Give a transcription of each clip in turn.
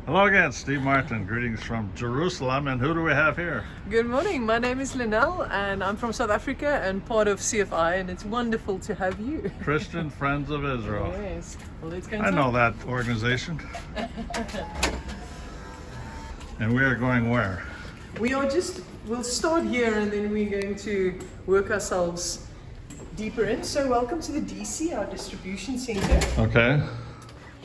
Hello again, Steve Martin. Greetings from Jerusalem. And who do we have here? Good morning. My name is Linel and I'm from South Africa and part of CFI, and it's wonderful to have you. Christian Friends of Israel. Yes. Well, let's go I know that organization. And we are going where? We'll start here and then we're going to work ourselves deeper in. So welcome to the DC, our distribution center. Okay.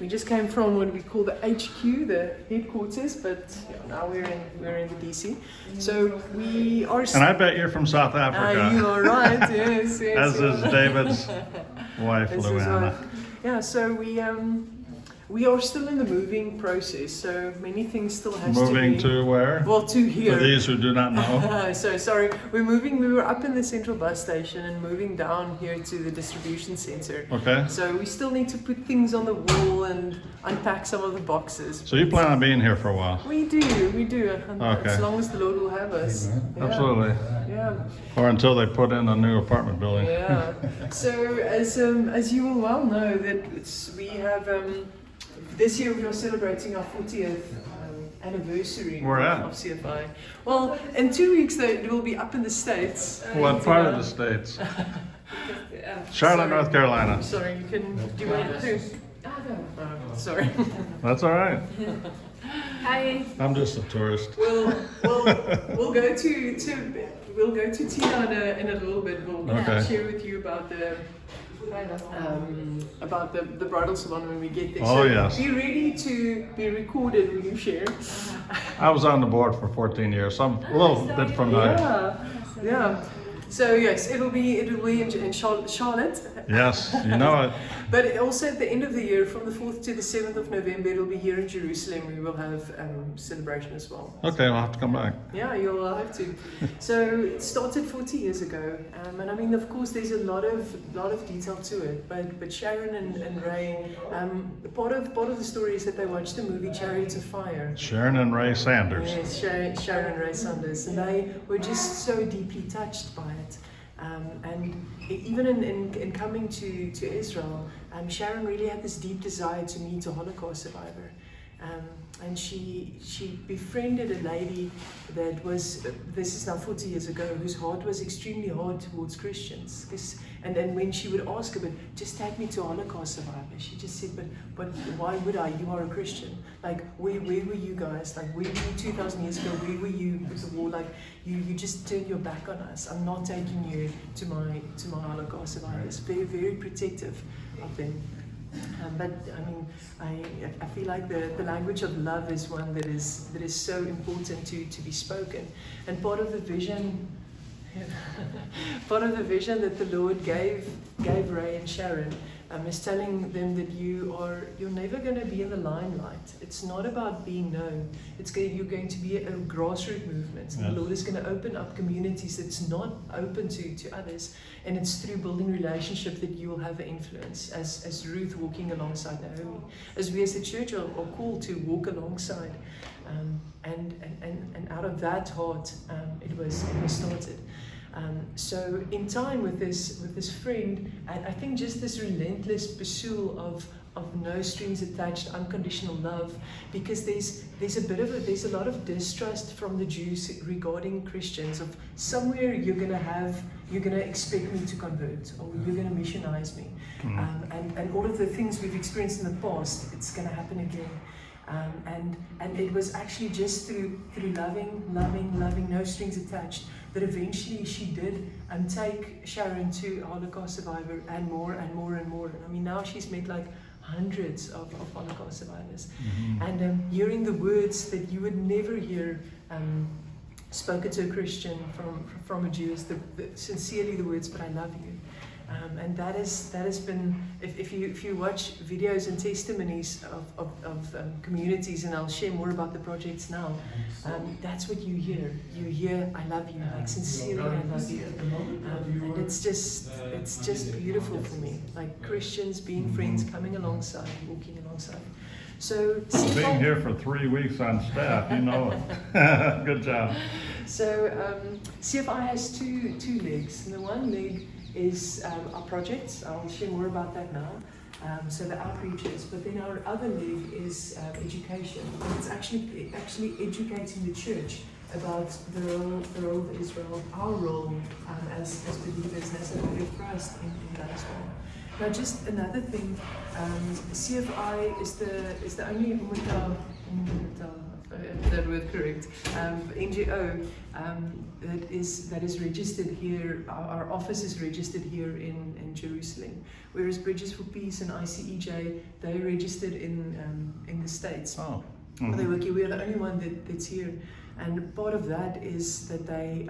We just came from what we call the HQ, the headquarters, but now we're in the DC. So we are. And I bet you're from South Africa. You are right. Yes. As is David's wife, Luana. Yeah. So we are still in the moving process. So many things still has to be. Moving to where? Well, to here. For these who do not know. So sorry, we're moving. We were up in the central bus station and moving down here to the distribution center. Okay. So we still need to put things on the wall and unpack some of the boxes. So you plan on being here for a while? We do. Okay. As long as the Lord will have us. Yeah. Absolutely. Yeah. Or until they put in a new apartment building. Yeah. So as you will well know, that we have this year we are celebrating our 40th anniversary Where at? of CFI. Well, in 2 weeks it will be up in the States. What part of the States? Charlotte, North Carolina. Sorry, you can. Do you want to? Sorry. That's all right. Hi. I'm just a tourist. We'll go to Tina in a little bit. We'll Okay. share with you about the bridal salon when we get there. Oh, So yes. Be ready to be recorded when you share. I was on the board for 14 years, so I'm a little bit familiar. Yeah. So yes, it'll be in Charlotte. Yes, you know it. But also at the end of the year, from the 4th to the 7th of November, it'll be here in Jerusalem. We will have celebration as well. Okay, I'll have to come back. Yeah, you'll have to. So it started 40 years ago, and I mean, of course, there's a lot of detail to it. But Sharon and Ray, part of the story is that they watched the movie Chariots of Fire. Sharon and Ray Sanders. Yes, Sharon and Ray Sanders, and they were just so deeply touched by it. And even in coming to Israel, Sharon really had this deep desire to meet a Holocaust survivor. And she befriended a lady that was, this is now 40 years ago, whose heart was extremely hard towards Christians. And then when she would ask her, but just take me to a Holocaust survivor, she just said, but why would I? You are a Christian. Like, where were you guys? Like, where were you 2,000 years ago? Where were you with the war? Like, you just turned your back on us. I'm not taking you to my Holocaust survivors. Very, very protective of them. But I mean, I feel like the language of love is one that is so important to be spoken, and part of the vision that the Lord gave Ray and Sharon is telling them that you're never going to be in the limelight. It's not about being known. You're going to be a grassroots movement. Yes. The Lord is going to open up communities that's not open to others, and it's through building relationship that you will have an influence. As Ruth walking alongside Naomi, as we as the church are called to walk alongside, and out of that heart, it was started. So in time with this friend, I think just this relentless pursuit of no strings attached, unconditional love, because there's a lot of distrust from the Jews regarding Christians. Of somewhere you're gonna expect me to convert, or you're gonna missionize me, and all of the things we've experienced in the past, it's gonna happen again. And it was actually just through loving, no strings attached, that eventually she did take Sharon to a Holocaust survivor, and more. I mean, now she's met like hundreds of Holocaust survivors, and hearing the words that you would never hear spoken to a Christian from a Jew is sincerely the words, "But I love you." And that has been, if you watch videos and testimonies of communities, and I'll share more about the projects now, that's what you hear. You hear, "I love you," like sincerely, "I love you," and it's just beautiful for me. Like Christians being friends, coming alongside, walking alongside. So Being here for 3 weeks on staff, you know it. Good job. So CFI has two legs, and the one leg is our projects. I'll share more about that now. So the outreaches, but then our other leg is education. And it's actually educating the church about the role of Israel, our role as believers, and as the body of Christ in that as well. Now, just another thing, CFI is the only that word correct, NGO that is registered here. Our office is registered here in Jerusalem, whereas Bridges for Peace and ICEJ, they're registered in the States. Oh. They work here. We are the only one that's here, and part of that is that they.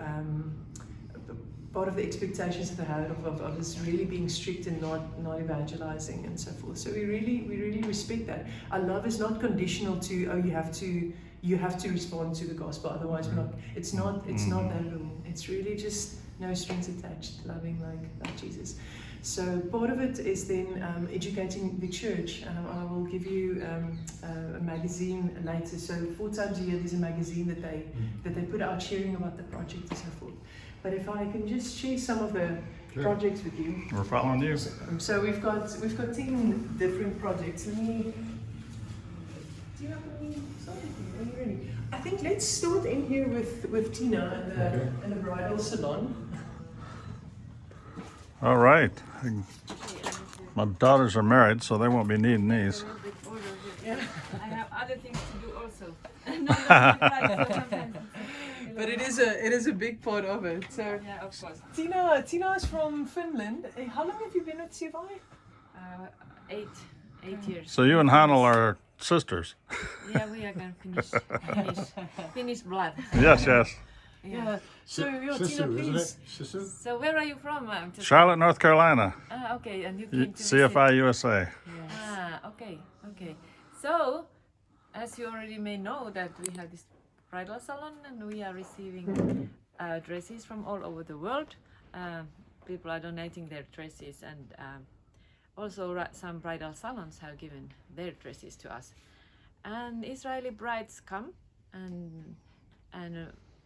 Part of the expectations that they have of us really being strict and not evangelizing and so forth. So we really respect that. Our love is not conditional to you have to respond to the gospel, otherwise we're not. It's not that rule. It's really just no strings attached, loving like Jesus. So part of it is then educating the church. I will give you a magazine later. So 4 times a year there's a magazine that they put out sharing about the project and so forth. But if I can just share some of the projects with you. We're following you. So we've got 10 different projects. Do you have any? Sorry, are you ready? I think let's start in here with Tina and the bridal salon. All right. My daughters are married, so they won't be needing these. Yeah. I have other things to do also. But it is a big part of it. So Yeah, of course. Tina is from Finland. How long have you been at CFI? 8 years. So you and Hannele are sisters. Yeah, we are gonna finish blood. Yes. Yeah. So Tina, Sisu, please. isn't it? Sisu? So where are you from? Charlotte, North Carolina. Okay, and you came to CFI-USA. Okay. So, as you already may know, that we have this bridal salon, and we are receiving dresses from all over the world. People are donating their dresses, and also some bridal salons have given their dresses to us. And Israeli brides come, and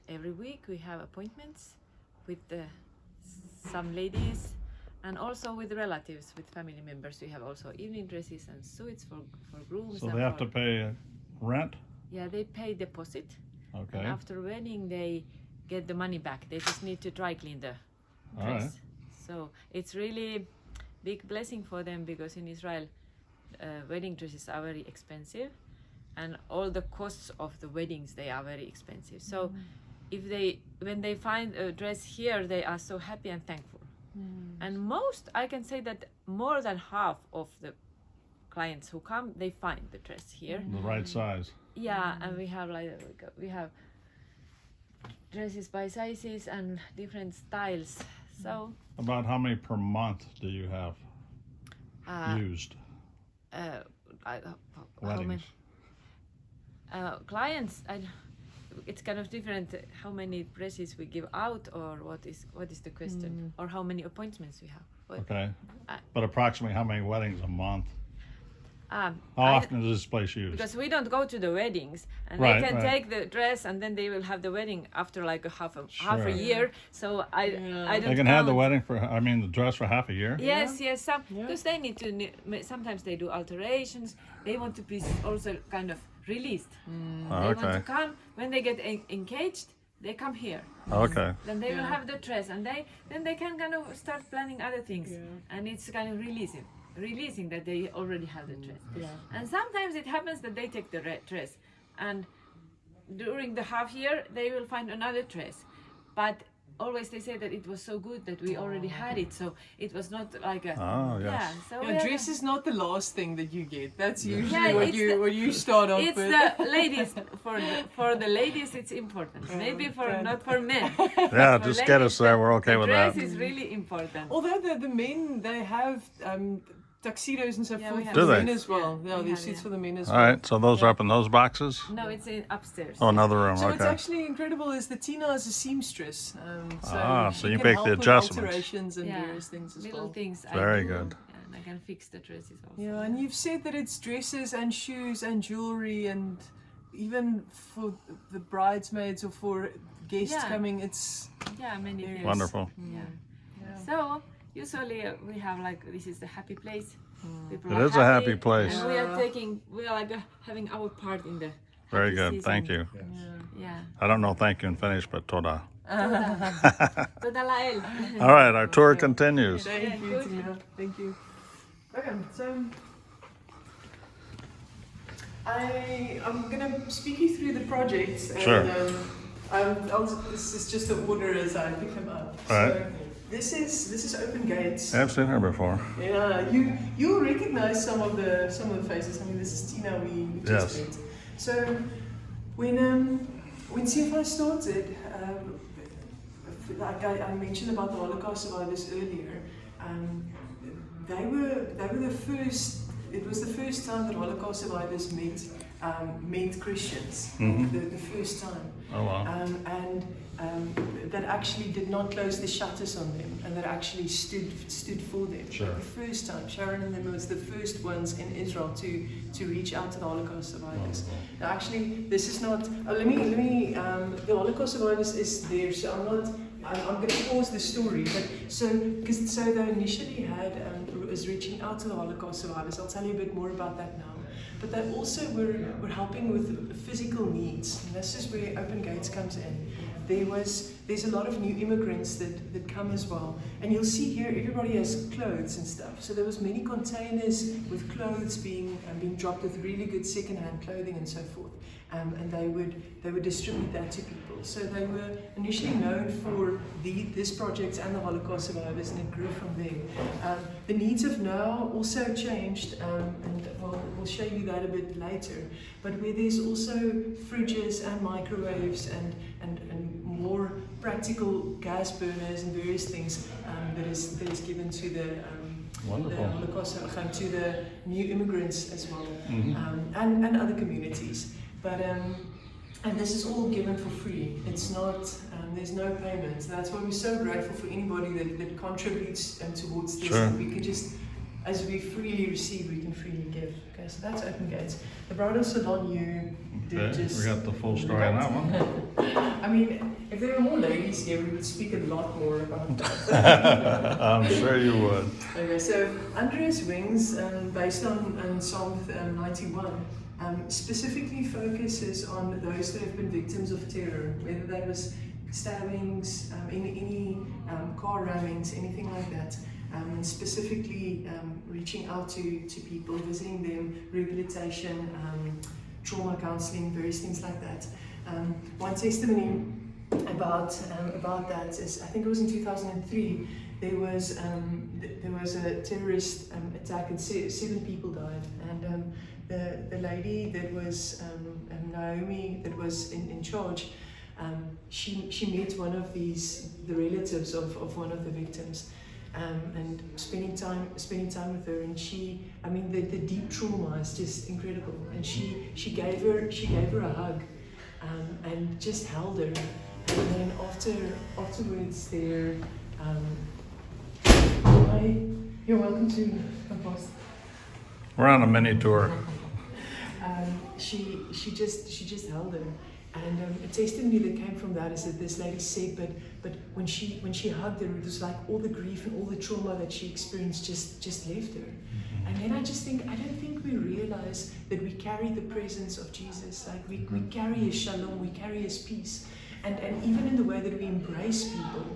every week we have appointments with some ladies, and also with relatives, with family members. We have also evening dresses and suits for grooms. So and they have to pay rent? Yeah, they pay deposit. Okay. And after wedding, they get the money back. They just need to dry clean the All dress. right. So it's really big blessing for them, because in Israel, wedding dresses are very expensive, and all the costs of the weddings, they are very expensive. So when they find a dress here, they are so happy and thankful. And I can say that more than half of the clients who come, they find the dress here. The right size. Yeah, and we have dresses by sizes and different styles. So About how many per month do you have used? Weddings. Clients, it's kind of different how many dresses we give out, or what is the question, or how many appointments we have. Okay. But approximately how many weddings a month? How I- often is this place used? Because we don't go to the weddings, and Right, they can right. take the dress, and then they will have the wedding after like half Sure. a year. So I don't. They can have the count. the dress for half a year? Yes, because they need to. Sometimes they do alterations. They want to be also kind of released. Oh, They want to okay. come when they get engaged. They come here. Okay. Then they will have the dress, and then they can kind of start planning other things, and it's kind of releasing that they already have the dress. And sometimes it happens that they take the dress, and during the half year they will find another dress, but always they say that it was so good that we already had it, so it was not like a Oh, yes. yeah. So we Yeah, have dress is not the last thing that you get. That's usually Yeah, what it's what you start off it's with. the ladies for the ladies it's important. Maybe not for men. Yeah, For just get ladies, us there. We're okay the with dress that. is really important. Although the men, they have tuxedos and so Yeah, we forth have for Do the they? men as well. Yeah, Yeah, we there's have, seats yeah. for the men as All well. right, so those are up in those boxes? No, it's upstairs. Oh, another room, So what's okay. actually incredible is that Tina is a seamstress. So she you can make help the with adjustments. alterations and Yeah, various things as little well. things. Very I do, good. And I can fix the dresses also. Yeah, and you've said that it's dresses and shoes and jewelry, and even for the bridesmaids or for guests Yeah. coming, it's Yeah, many things. Wonderful. Yeah. Yeah. So usually we have like, this is a happy place. People It are is a happy place. And we are like having our part in the Very happy good. season. Thank you. Yeah. I don't know thank you in Finnish, but toda. Toda lael. All right, our tour continues. Thank you, good. Tina. Thank you. Okay, so I'm gonna speak you through the projects. And, Sure. this is just the order as I pick them up. All right. So this is Open Gates. I've seen her before. Yeah, you'll recognize some of the faces. I mean, this is Tina we just Yes. met. So when CFI started, like I mentioned about the Holocaust survivors earlier, they were the first. It was the first time that Holocaust survivors met Christians. The first time. Oh, wow. And that actually did not close the shutters on them, and that actually stood for them. Sure. The first time, Sharon and them was the first ones in Israel to reach out to the Holocaust survivors. Wonderful. Now, actually, this is not. Let me. The Holocaust survivors is there, so I'm not. I'm going to pause the story, but so they initially had was reaching out to the Holocaust survivors. I'll tell you a bit more about that now. But they also were helping with physical needs, and this is where Open Gates comes in. There's a lot of new immigrants that come as well, and you'll see here everybody has clothes and stuff. So there was many containers with clothes being dropped with really good second-hand clothing and so forth, and they would distribute that to people. So they were initially known for this project and the Holocaust survivors, and it grew from there. The needs have now also changed, and we'll show you that a bit later. But where there's also fridges and microwaves and more practical gas burners and various things that is given to the Wonderful. Holocaust, to the new immigrants as well, and other communities. But and this is all given for free. It's not. There's no payment. That's why we're so grateful for anybody that contributes towards this. Sure. We can just, as we freely receive, we can freely give. Okay, so that's Open Gates. The bridal salon, you did Okay, just. we got the full story on that one. I mean, if there were more ladies here, we would speak a lot more about that. I'm sure you would. Okay, so Andreas Wings, based on Psalm 91, specifically focuses on those that have been victims of terror, whether that was stabbings, any car rammings, anything like that. And specifically reaching out to people, visiting them, rehabilitation, trauma counseling, various things like that. One testimony about that is, I think it was in 2003, there was a terrorist attack and 7 people died, and the lady that was Naomi, that was in charge, she met one of the relatives of one of the victims, and spending time with her, and the deep trauma is just incredible, and she gave her a hug, and just held her, and then afterwards there, you're welcome to come past. We're on a mini tour. She just held her, and a testimony that came from that is that this lady said, but when she hugged her, it was like all the grief and all the trauma that she experienced just left her. And then I just think, I don't think we realize that we carry the presence of Jesus. Like we carry his shalom, we carry his peace, and even in the way that we embrace people,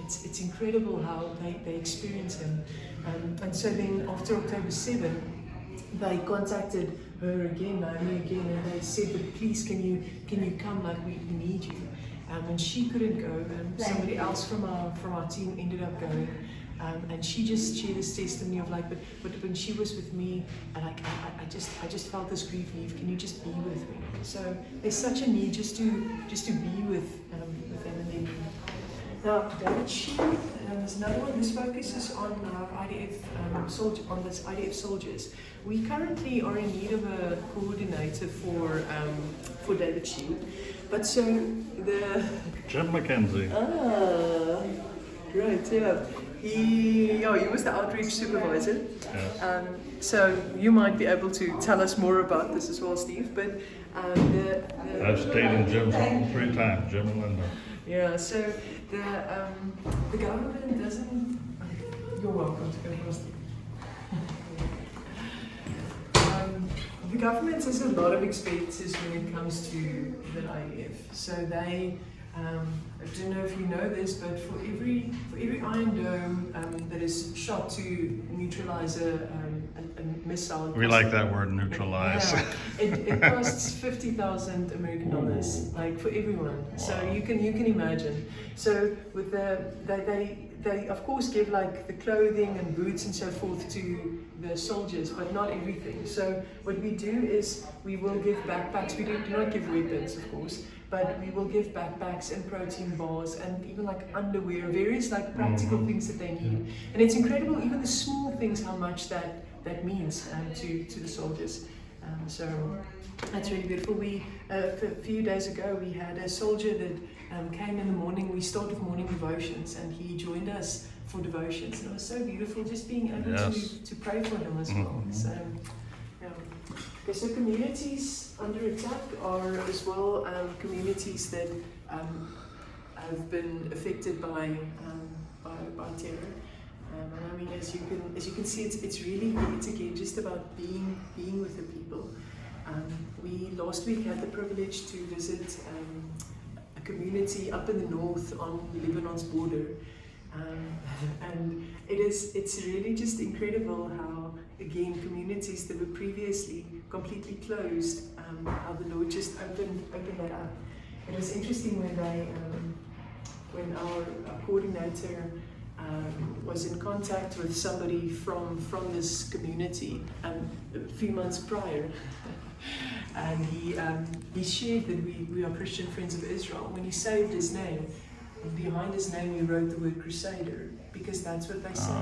it's incredible how they experience him. And so then after October 7, they contacted her again, Naomi again, and they said, but please can you come, like we need you. And she couldn't go, and somebody else from our team ended up going. And she just shared this testimony of like, but when she was with me, and like I just felt this grief leave. Can you just be with me? So there's such a need just to be with them and them. Now, David Shearer, there's another one. This focuses on IDF soldiers. We currently are in need of a coordinator for David Shearer. But so the Jim McKenzie. Great, yeah. He was the outreach supervisor. Yes. So you might be able to tell us more about this as well, Steve. But I've stayed in Jim's home 3 times, Jim and Linda. yeah, so the government doesn't. You're welcome to go first. The government has a lot of expenses when it comes to the IEF. So they, I don't know if you know this, but for every Iron Dome that is shot to neutralize a missile. We like that word, neutralize. Yeah, it costs $50,000 like for everyone. Wow. So you can imagine. So with they of course give like the clothing and boots and so forth to the soldiers, but not everything. So what we do is we will give backpacks. We do not give weapons, of course, but we will give backpacks and protein bars and even like underwear, various like practical things that they need. And it's incredible, even the small things, how much that means to the soldiers. So that's really beautiful. We a few days ago we had a soldier that came in the morning. We started morning devotions, and he joined us for devotions. And it was so beautiful, just being able to pray for him as well. So, yeah. Okay, so communities under attack are as well communities that have been affected by terror. And I mean, as you can see, it's really again just about being with the people. We last week had the privilege to visit a community up in the north on Lebanon's border, and it's really just incredible how again communities that were previously completely closed, how the Lord just opened that up. It was interesting when our coordinator was in contact with somebody from this community a few months prior, and he shared that we are Christian Friends of Israel. When he saved his name, behind his name he wrote the word Crusader, because that's what they say.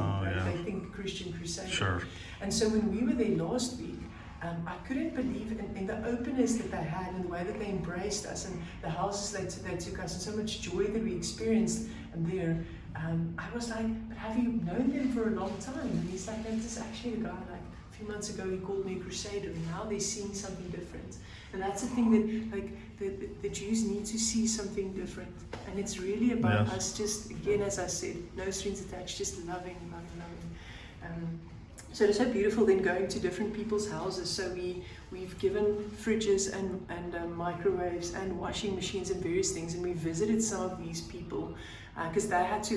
They think Christian Crusader. Sure. And so when we were there last week, I couldn't believe in the openness that they had and the way that they embraced us and the houses they took us and so much joy that we experienced there. I was like, but have you known them for a long time? And he's like, no, this is actually the guy, like a few months ago he called me a Crusader, and now they're seeing something different. And that's the thing that like the Jews need to see something different. And it's really about us just, again, as I said, no strings attached, just loving. So it's so beautiful then going to different people's houses. So we've given fridges and microwaves and washing machines and various things, and we visited some of these people because they had to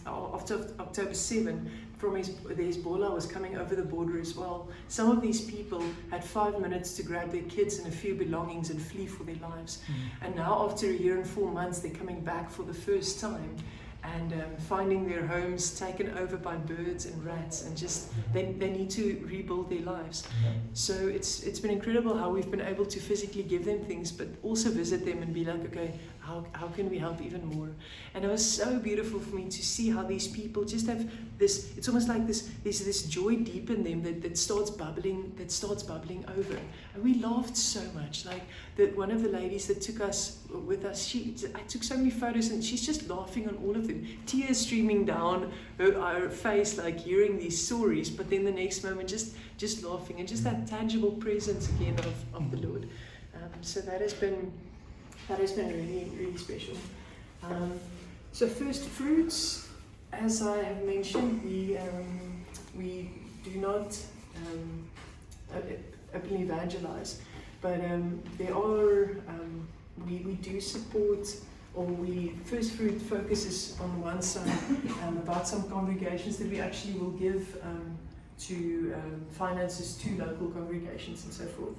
after October 7 from the Hezbollah was coming over the border as well. Some of these people had 5 minutes to grab their kids and a few belongings and flee for their lives. And now after a year and 4 months, they're coming back for the first time and finding their homes taken over by birds and rats, and just they need to rebuild their lives. So it's been incredible how we've been able to physically give them things, but also visit them and be like, okay, how can we help even more? And it was so beautiful for me to see how these people just have this, it's almost like there's this joy deep in them that starts bubbling over. And we laughed so much. Like that one of the ladies that took us with us, I took so many photos and she's just laughing on all of them, tears streaming down her face, like hearing these stories, but then the next moment just laughing, and just that tangible presence again of the Lord. So that has been really, really special. So first fruits, as I have mentioned, we do not openly evangelize, but there are we do support, or first fruit focuses on one side about some congregations that we actually will give to finances to local congregations and so forth.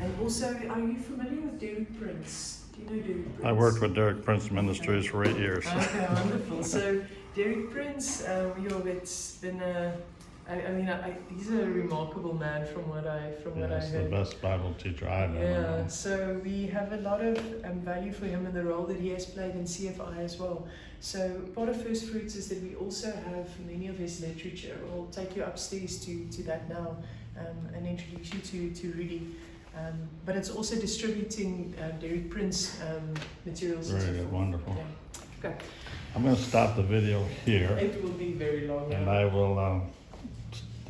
And also, are you familiar with Derek Prince? Do you know Derek Prince? I worked with Derek Prince Ministries for 8 years. Okay, wonderful. So Derek Prince, it's been he's a remarkable man from what I Yes, heard. the best Bible teacher I've ever Yeah, known. so we have a lot of value for him in the role that he has played in CFI as well. So part of First Fruits is that we also have many of his literature. I'll take you upstairs to that now and introduce you to Rudy. But it's also distributing Derek Prince materials. Very good, wonderful. Yeah. Okay. I'm going to stop the video here, It will be very long. and I will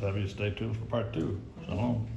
have you stay tuned for part 2. Shalom.